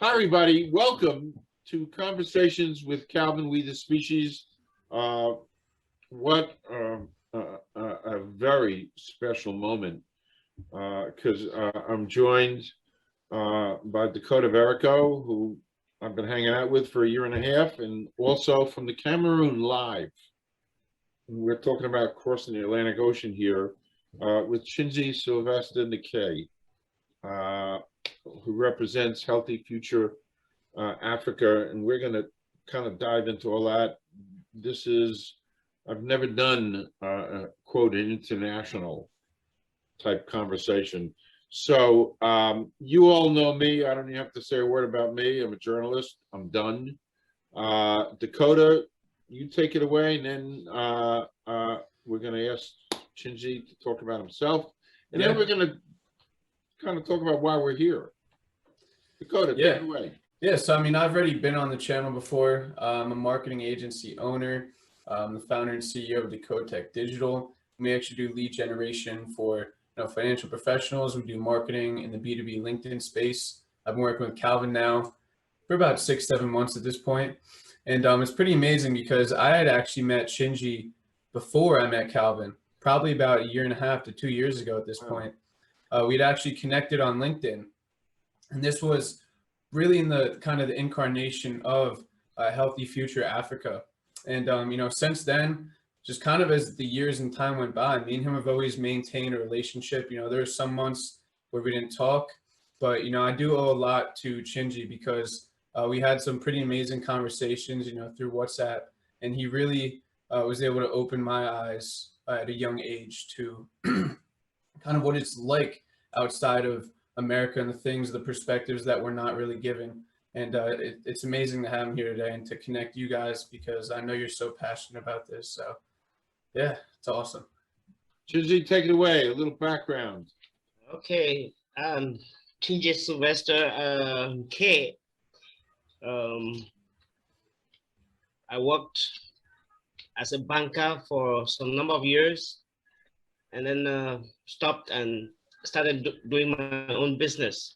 Hi, everybody. Welcome to Conversations with Calvin, We the Species. What a very special moment because I'm joined by Dakota Verrico, who I've been hanging out with for a year and a half, and also from the Cameroon Live. We're talking about crossing the Atlantic Ocean here with CHINJIE Sylvester NKEH, who represents Healthy Future Africa, and we're going to kind of dive into all that. I've never done quote an international type conversation. So you all know me. I don't even have to say a word about me. I'm a journalist. I'm done. Dakota, you take it away, and then we're going to ask CHINJIE to talk about himself, and then we're going to kind of talk about why we're here. Dakota, take it away. Yeah, so I mean, I've already been on the channel before. I'm a marketing agency owner. I'm the founder and CEO of DakoTech-Digital. We actually do lead generation for financial professionals. We do marketing in the B2B LinkedIn space. I've been working with Calvin now for about 6-7 months at this point. And it's pretty amazing because I had actually met CHINJIE before I met Calvin, probably about 1.5 to 2 years ago at this point. We'd actually connected on LinkedIn. And this was really in the kind of the incarnation of Healthy Future Africa. And, since then, just kind of as the years and time went by, me and him have always maintained a relationship. There are some months where we didn't talk, but, I do owe a lot to CHINJIE because we had some pretty amazing conversations, through WhatsApp. And he really was able to open my eyes at a young age to kind of what it's like outside of America and the perspectives that we're not really given. And it's amazing to have him here today and to connect you guys because I know you're so passionate about this. So yeah, it's awesome. CHINJIE, take it away, a little background. Okay, CHINJIE Sylvester NKEH. I worked as a banker for some number of years and then stopped and started doing my own business.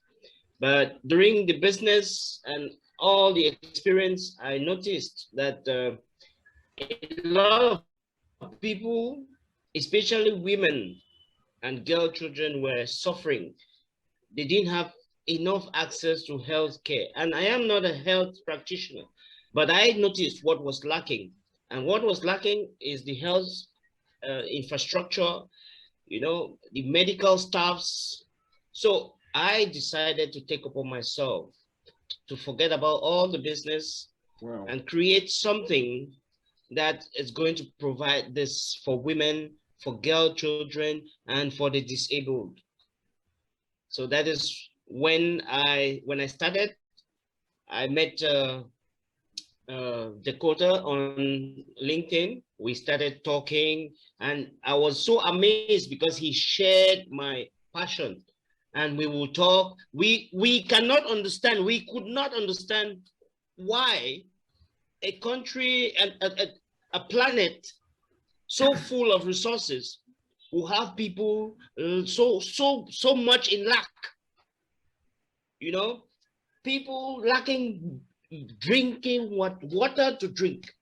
But during the business and all the experience, I noticed that a lot of people, especially women and girl children, were suffering. They didn't have enough access to health care. And I am not a health practitioner, but I noticed what was lacking. And what was lacking is the health infrastructure, the medical staffs. So I decided to take upon myself to forget about all the business and create something that is going to provide this for women, for girl children, and for the disabled. So that is when I started. I met Dakota on LinkedIn. We started talking, and I was so amazed because he shared my passion. And we will talk. We cannot understand. We could not understand why a country and a planet so full of resources will have people so much in lack. People lacking drinking water to drink.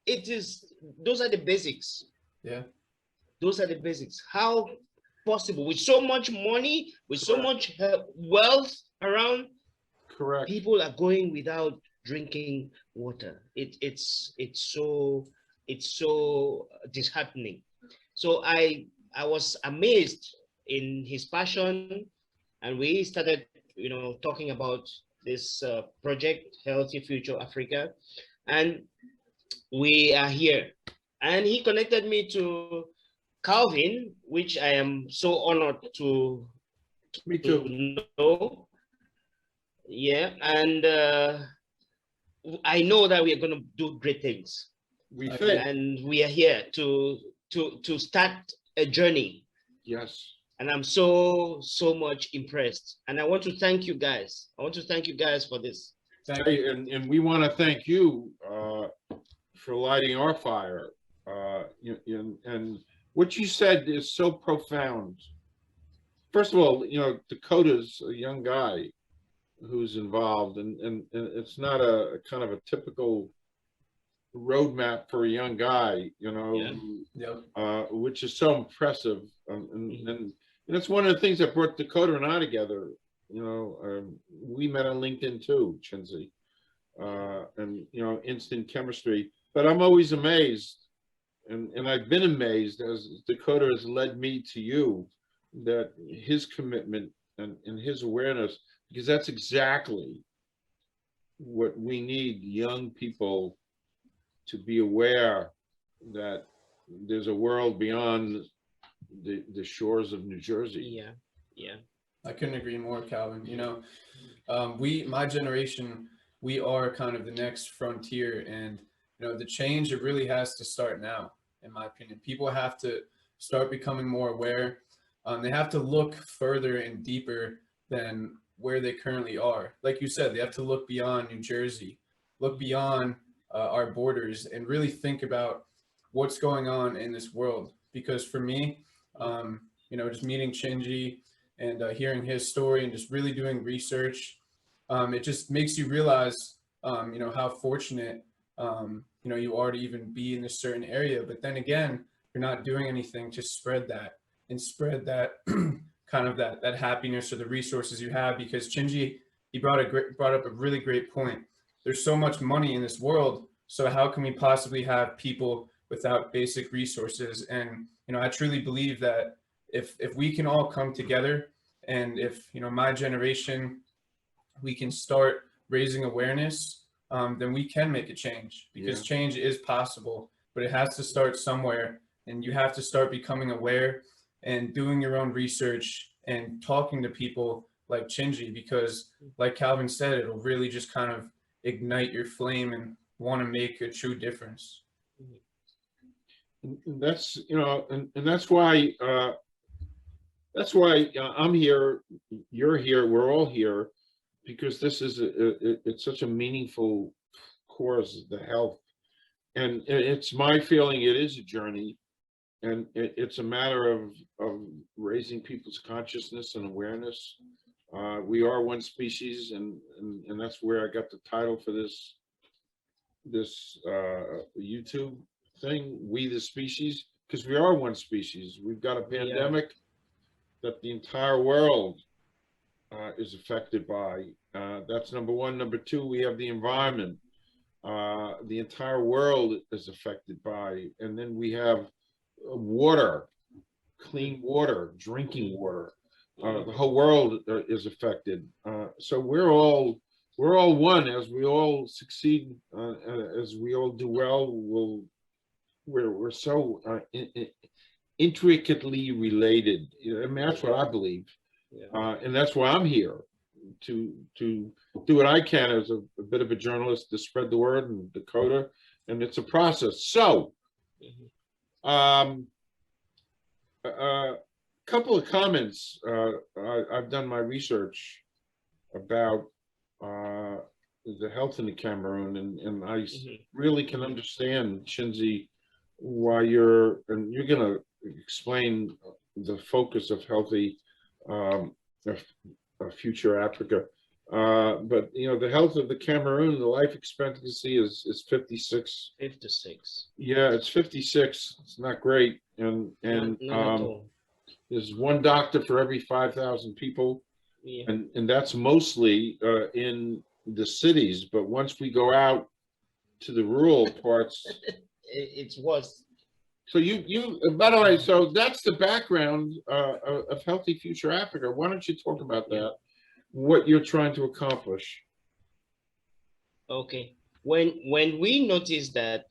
Those are the basics. Yeah, those are the basics. How possible with so much money, with so much wealth around? Correct. People are going without drinking water. It's so disheartening. So I was amazed in his passion, and we started talking about this project, Healthy Future Africa, and we are here. And he connected me to Calvin, which I am so honored to know. Yeah, and I know that we are going to do great things. And we are here to start a journey. Yes. And I'm so much impressed. And I want to thank you guys. I want to thank you guys for this. Thank you. And we want to thank you for lighting our fire. And what you said is so profound. First of all, Dakota's a young guy, who's involved, and it's not a kind of a typical roadmap for a young guy, you know, Yep. which is so impressive. And it's one of the things that brought Dakota and I together. You know, we met on LinkedIn too, CHINJIE, and, you know, instant chemistry. But I'm always amazed, and I've been amazed as Dakota has led me to you, that his commitment and his awareness, because that's exactly what we need, young people to be aware that there's a world beyond the shores of New Jersey. Yeah, yeah. I couldn't agree more, Calvin. You know, my generation, we are kind of the next frontier, and you know, the change, it really has to start now, in my opinion. People have to start becoming more aware. They have to look further and deeper than where they currently are. Like you said, they have to look beyond New Jersey, look beyond our borders, and really think about what's going on in this world. Because for me, you know, just meeting CHINJIE and hearing his story and just really doing research, it just makes you realize, you know, how fortunate, you know, you are to even be in a certain area. But then again, you're not doing anything to spread that and spread that kind of that happiness or the resources you have. Because CHINJIE, he brought up a really great point. There's so much money in this world, so how can we possibly have people without basic resources? And you know, I truly believe that if we can all come together, and if, you know, my generation, we can start raising awareness, then we can make a change, because change is possible, but it has to start somewhere, and you have to start becoming aware and doing your own research and talking to people like CHINJIE, because like Calvin said, it'll really just kind of ignite your flame and want to make a true difference. And that's, you know, and that's why I'm here, you're here, we're all here, because this is it's such a meaningful cause, the health. And it's my feeling it is a journey, and it's a matter of raising people's consciousness and awareness. We are one species, and that's where I got the title for this YouTube thing, We the Species, because we are one species. We've got a pandemic that the entire world is affected by. That's number one. Number two, we have the environment. The entire world is affected by. And then we have water, clean water, drinking water. The whole world is affected. So we're all one. As we all succeed, as we all do well, we're so intricately related. I mean, that's what I believe, and that's why I'm here to do what I can as a bit of a journalist to spread the word in Dakota, and it's a process. So, couple of comments. I've done my research about the health in the Cameroon, and I really can understand, CHINJIE, why you're gonna explain the focus of healthy future Africa. But you know, the health of the Cameroon, the life expectancy is 56. 56. Yeah, it's 56. It's not great, and there's one doctor for every 5,000 people, and that's mostly in the cities. But once we go out to the rural parts, it's worse. So by the way, so that's the background of Healthy Future Africa. Why don't you talk about that, what you're trying to accomplish? Okay. When we notice that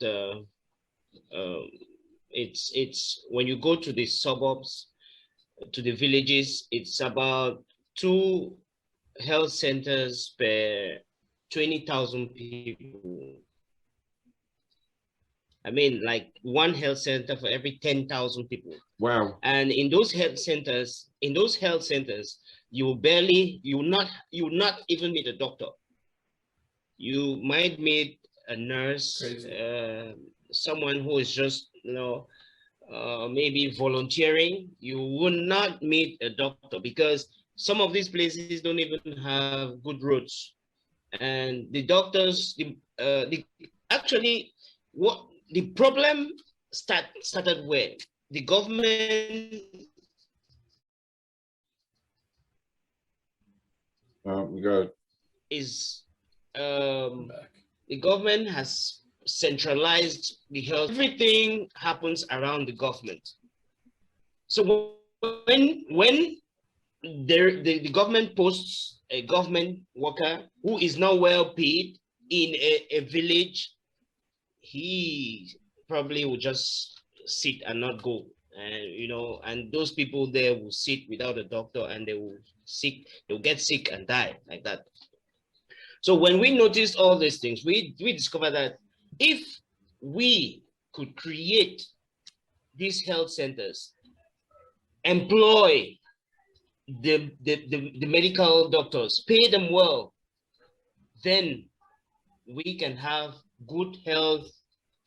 it's when you go to the suburbs, to the villages, it's about 2 health centers per 20,000 people. I mean, like 1 health center for every 10,000 people. Wow. And in those health centers, you will not even meet a doctor. You might meet a nurse, someone who is just, you know, maybe volunteering. You will not meet a doctor, because some of these places don't even have good roads, and the doctors, actually, what the problem started where the government. We got Is Back. the government has centralized the health. Everything happens around the government. So when the government posts a government worker who is not well paid in a village, he probably will just sit and not go. And and those people there will sit without a doctor, and they'll get sick and die like that. So when we noticed all these things, we discovered that if we could create these health centers, employ the medical doctors, pay them well, then we can have good health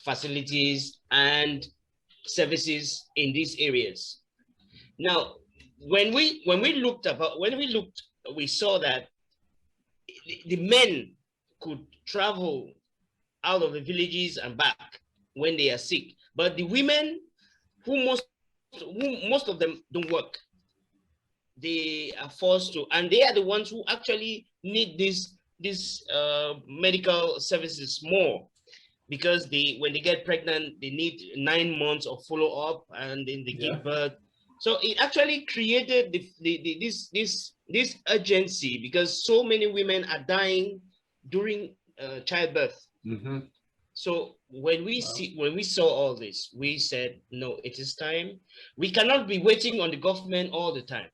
facilities and services in these areas. Now, when we looked, we saw that the men could travel out of the villages and back when they are sick, but the women, who most of them don't work, they are forced to, and they are the ones who actually need these medical services more, because when they get pregnant, they need 9 months of follow-up, and then they give birth. So it actually created this urgency, because so many women are dying during childbirth. mm-hmm. So when we saw all this, we said, no, it is time. We cannot be waiting on the government all the time.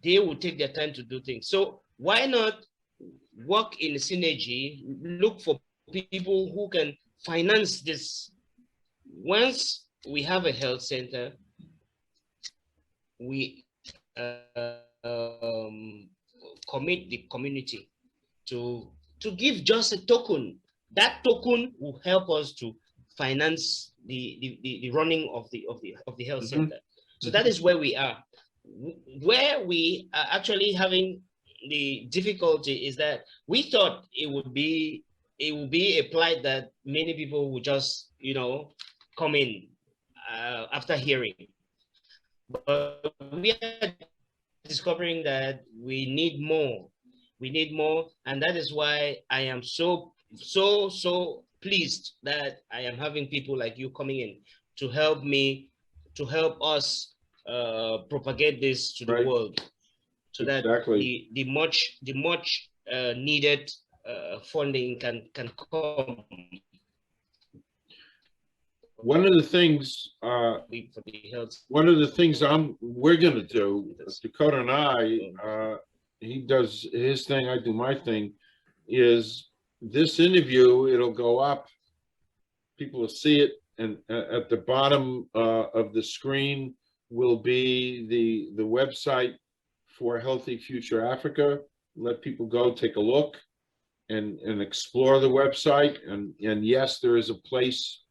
They will take their time to do things. So why not work in synergy, look for people who can finance this? Once we have a health center, we commit the community to give just a token. That token will help us to finance the running of the health center. So that is where we are. Where we are actually having the difficulty is that we thought it would be a plight that many people would just come in after hearing. But we are discovering that we need more. We need more, and that is why I am so pleased that I am having people like you coming in to help me, to help us propagate this to the world, so that the much needed funding can come. One of the things we're going to do, Dakota and I, he does his thing, I do my thing, is this interview, it'll go up, people will see it, and at the bottom of the screen will be the website for Healthy Future Africa. Let people go take a look and explore the website, and yes, there is a place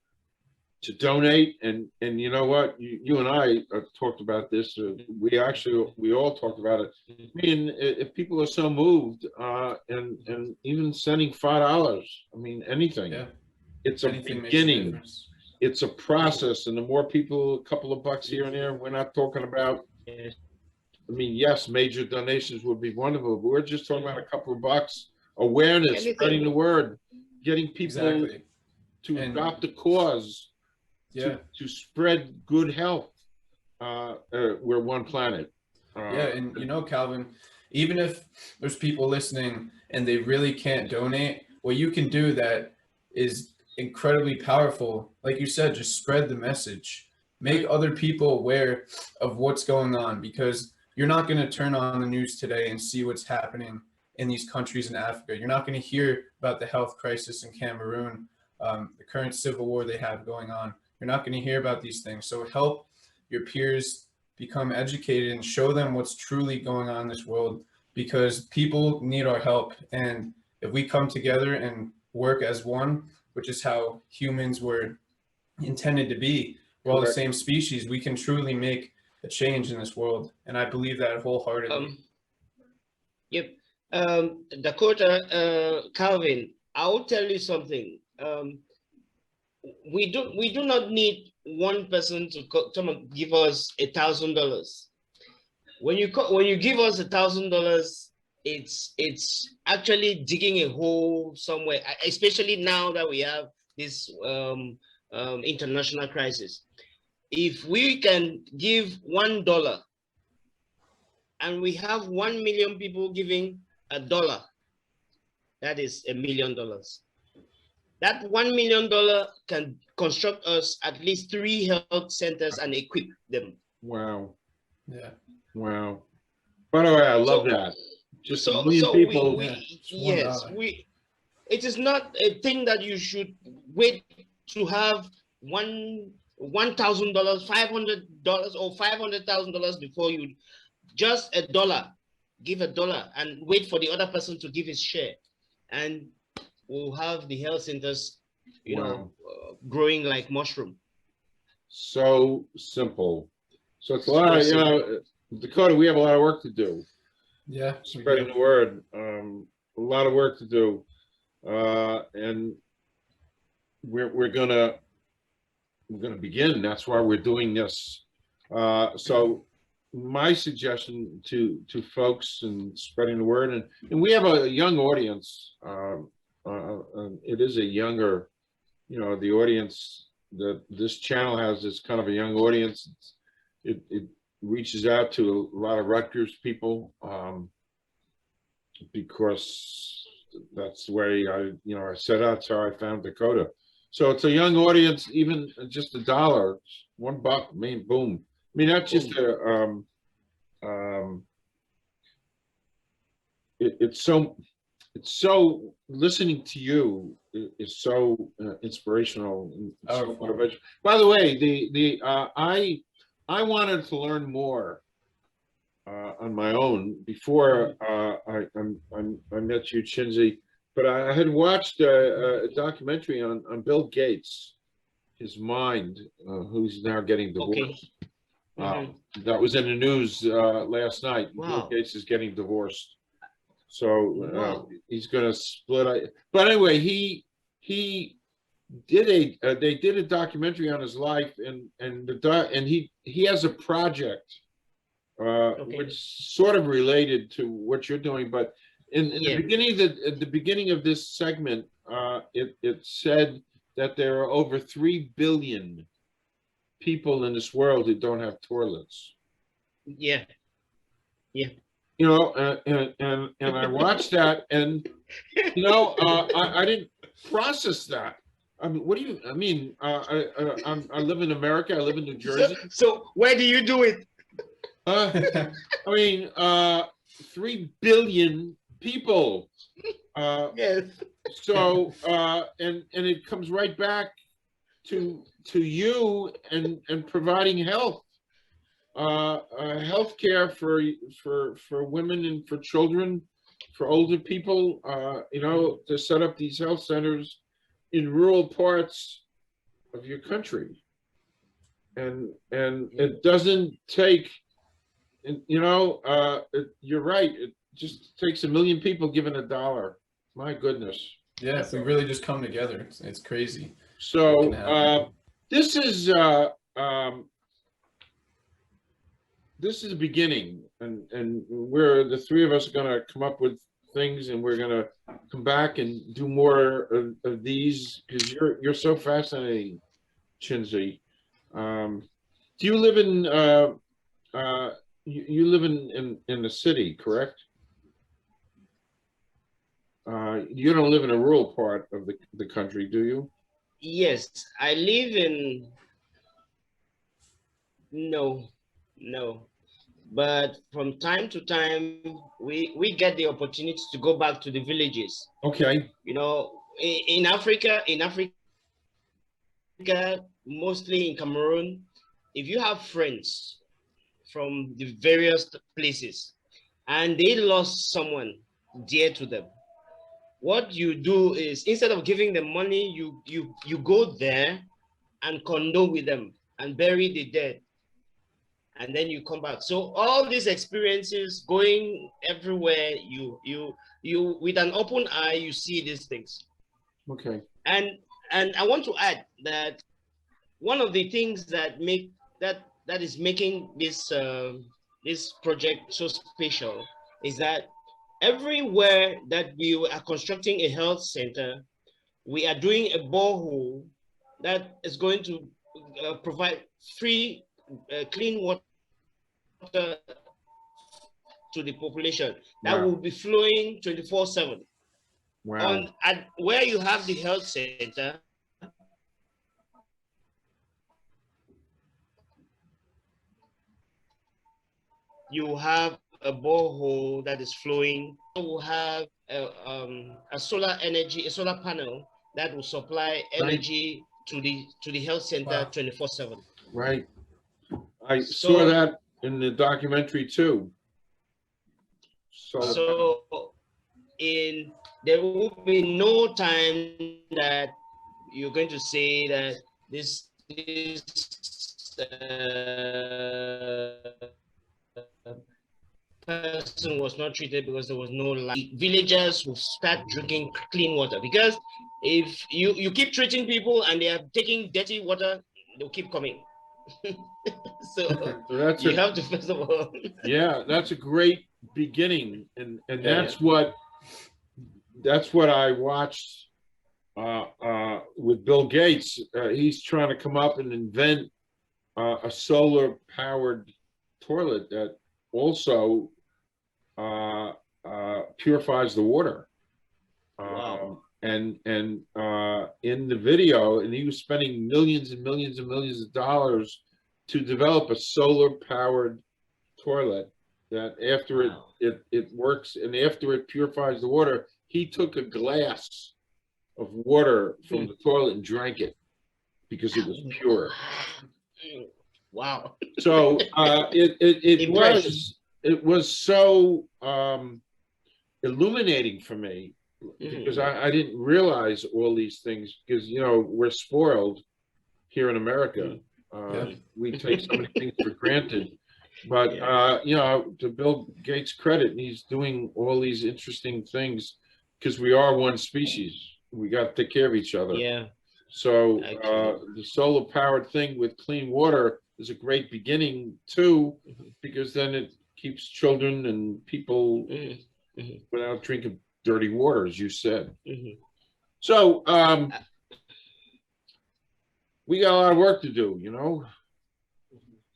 to donate, and you know what, you and I talked about this. We all talked about it. I mean, if people are so moved, and even sending $5, I mean, anything. Yeah. It's anything, a beginning. It's a process, and the more people, a couple of bucks here and there. We're not talking about. I mean, yes, major donations would be wonderful, but we're just talking about a couple of bucks. Awareness, spreading the word, getting people to adopt the cause. To spread good health. We're one planet. And Calvin, even if there's people listening and they really can't donate, what you can do that is incredibly powerful, like you said, just spread the message, make other people aware of what's going on, because you're not going to turn on the news today and see what's happening in these countries in Africa. You're not going to hear about the health crisis in Cameroon, the current civil war they have going on. You're not going to hear about these things. So help your peers become educated and show them what's truly going on in this world, because people need our help. And if we come together and work as one, which is how humans were intended to be, we're all the same species, we can truly make a change in this world, and I believe that wholeheartedly. Yep. Dakota, Calvin, I will tell you something. We do not need one person to come and give us $1,000. When you give us $1,000, it's actually digging a hole somewhere, especially now that we have this international crisis. If we can give $1 and we have 1 million people giving $1, that is $1 million. That $1 million can construct us at least 3 health centers and equip them. Wow. Yeah. Wow. By the way, I love that. Just a million people. Yes, it is not a thing that you should wait to have $1,000, $500 or $500,000 before you. Just $1, give $1 and wait for the other person to give his share, and we'll have the health centers, growing like mushroom. So simple. So it's a lot of, Dakota, we have a lot of work to do. Yeah. Spreading the word. A lot of work to do. And we're gonna begin. That's why we're doing this. So my suggestion to folks and spreading the word, and we have a young audience. It is a younger, the audience that this channel has is kind of a young audience. It reaches out to a lot of Rutgers people, because that's the way I set out. So I found Dakota. So it's a young audience, even just $1, $1, I mean, boom. I mean, that's just it's so listening to you is so inspirational and so motivational. By the way, I wanted to learn more on my own before I met you, Chinjie, but I had watched a documentary on Bill Gates, his mind, who's now getting divorced. Okay. That was in the news last night. Wow. Bill Gates is getting divorced. So he's going to split. But anyway, they did a documentary on his life, and he has a project which sort of related to what you're doing. But in the beginning of this segment, it said that there are over 3 billion people in this world who don't have toilets. Yeah. And I watched that, and I didn't process that. I mean, what do you? I mean, I live in America. I live in New Jersey. So where do you do it? I mean, 3 billion people. Yes. So and it comes right back to you and providing health. Healthcare for women and for children, for older people, to set up these health centers in rural parts of your country, and it doesn't take, you're right. It just takes 1 million people giving $1. My goodness. Yeah, if we really just come together, it's crazy. So this is the beginning, and we're the 3 of us are going to come up with things, and we're going to come back and do more of these, because you're so fascinating, Chinjie. Do you live in you live in the city, correct? You don't live in a rural part of the country, do you? Yes, I live in. No. But from time to time, we get the opportunity to go back to the villages. Okay. In Africa, mostly in Cameroon, if you have friends from the various places and they lost someone dear to them, what you do is, instead of giving them money, you go there and condole with them and bury the dead. and then you come back. So all these experiences, going everywhere, you with an open eye, you see these things. Okay. And I want to add that one of the things that is making this this project so special is that everywhere that we are constructing a health center, we are doing a borehole that is going to provide free clean water to the population that will be flowing 24/7. Wow. At where you have the health center, you have a borehole that is flowing. You will have a solar energy, a solar panel that will supply energy to the health center 24/7. Right. I saw that in the documentary too. So there will be no time that you're going to say that this person was not treated because there was no light. Villagers will start drinking clean water, because if you keep treating people and they are taking dirty water, they'll keep coming. So you have to, first of all. Yeah, that's a great beginning, and that's what I watched with Bill Gates. He's trying to come up and invent a solar powered toilet that also purifies the water. Wow. And in the video, and he was spending millions and millions and millions of dollars to develop a solar powered toilet that after it works and after it purifies the water, he took a glass of water from the toilet and drank it because it was pure. Wow. So it was so illuminating for me, because I didn't realize all these things, because we're spoiled here in America. We take so many things for granted. But to Bill Gates' credit, he's doing all these interesting things, because we are one species. We got to take care of each other. Yeah. So the solar powered thing with clean water is a great beginning too, because then it keeps children and people without drinking dirty water, as you said. So we got a lot of work to do,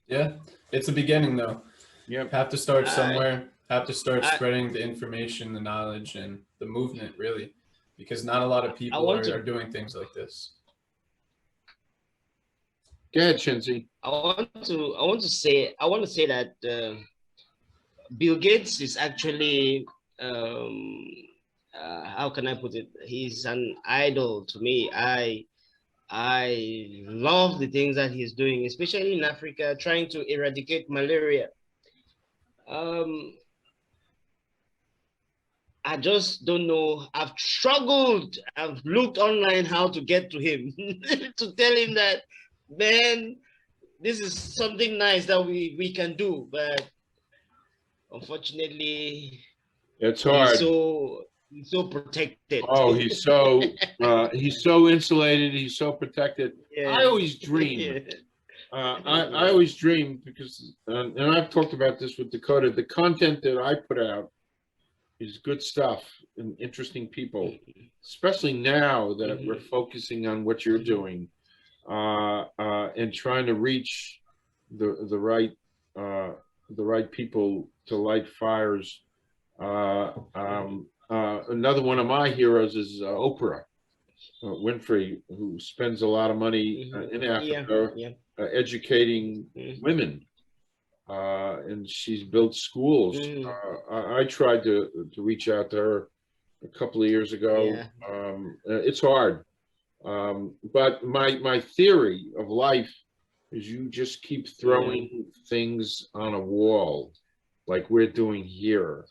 Yeah, it's a beginning though. Yep. Have to start somewhere. Have to start spreading the information, the knowledge, and the movement, really, because not a lot of people are doing things like this. Go ahead, Chinjie. I want to say that Bill Gates is actually how can I put it? He's an idol to me. I love the things that he's doing, especially in Africa, trying to eradicate malaria. I just don't know. I've struggled. I've looked online how to get to him to tell him that, man, this is something nice that we can do, but unfortunately, it's hard. He's so protected. Oh, he's so insulated. He's so protected. Yeah. I always dream. I always dream, because, and I've talked about this with DakoTe. The content that I put out is good stuff and interesting people, especially now that we're focusing on what you're doing, and trying to reach the right people to light fires. Another one of my heroes is Oprah Winfrey, who spends a lot of money in Africa educating women, and she's built schools. I tried to reach out to her a couple of years ago. It's hard, but my theory of life is you just keep throwing things on a wall, like we're doing here.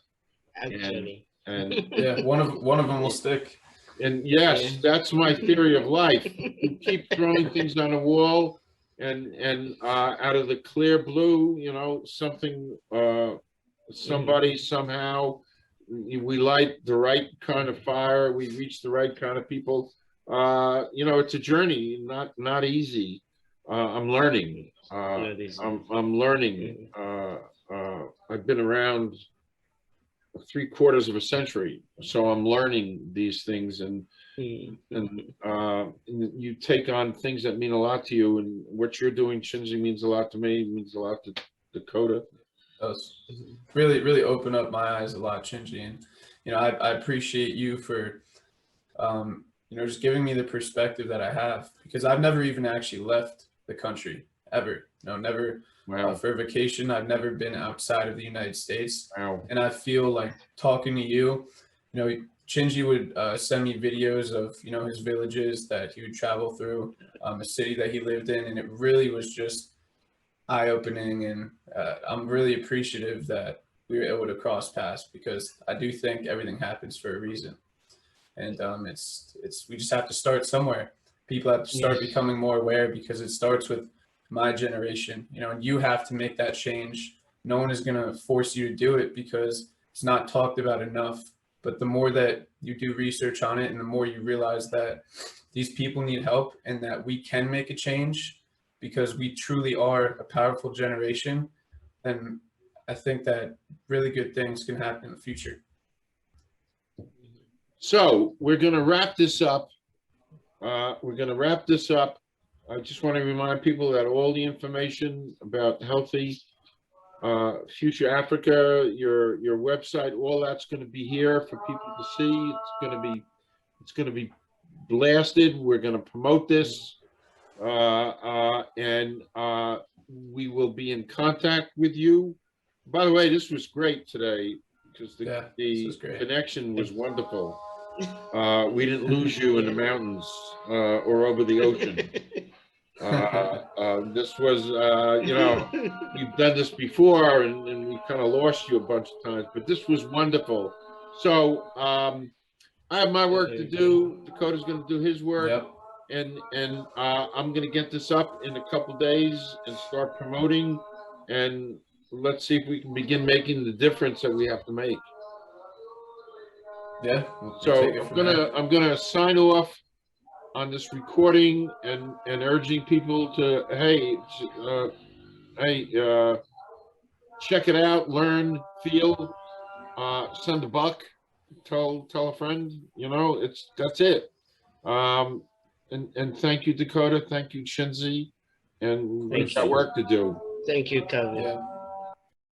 Actually. And yeah, one of them will stick. And yes, that's my theory of life. You keep throwing things on a wall, and out of the clear blue, you know, something, somebody somehow, we light the right kind of fire, we reach the right kind of people. You know, it's a journey, not easy. I'm learning. I'm learning. I've been around 3/4 of a century, so I'm learning these things, and you take on things that mean a lot to you, and what you're doing, CHINJIE, means a lot to me, means a lot to DakoTe. Really opened up my eyes a lot, CHINJIE, and you know, I appreciate you for you know, just giving me the perspective that I have, because I've never even actually left the country ever. You know, never. Wow. For vacation, I've never been outside of the United States. Wow. And I feel like talking to you, you know, CHINJIE would send me videos of, you know, his villages that he would travel through, a city that he lived in, and it really was just eye-opening. And I'm really appreciative that we were able to cross paths, because I do think everything happens for a reason. And we just have to start somewhere. People have to start becoming more aware, because it starts with my generation, you know, and you have to make that change. No one is going to force you to do it, because it's not talked about enough. But the more that you do research on it, and the more you realize that these people need help, and that we can make a change, because we truly are a powerful generation, then I think that really good things can happen in the future. So we're going to wrap this up. I just want to remind people that all the information about Healthy Future Africa, your website, all that's going to be here for people to see. It's going to be blasted. We're going to promote this, and we will be in contact with you. By the way, this was great today, because the connection was wonderful. We didn't lose you in the mountains or over the ocean. This was, you know, we've done this before, and we kind of lost you a bunch of times, but this was wonderful. So I have my work to do. DakoTe's going to do his work, and I'm going to get this up in a couple days and start promoting, and let's see if we can begin making the difference that we have to make. Yeah. So I'm gonna sign off on this recording, and urging people to, hey, check it out, learn, feel, send a buck, tell a friend, you know, that's it. And thank you, DakoTe, thank you, CHINJIE, and we've got work to do. Thank you, Calvin. Yeah.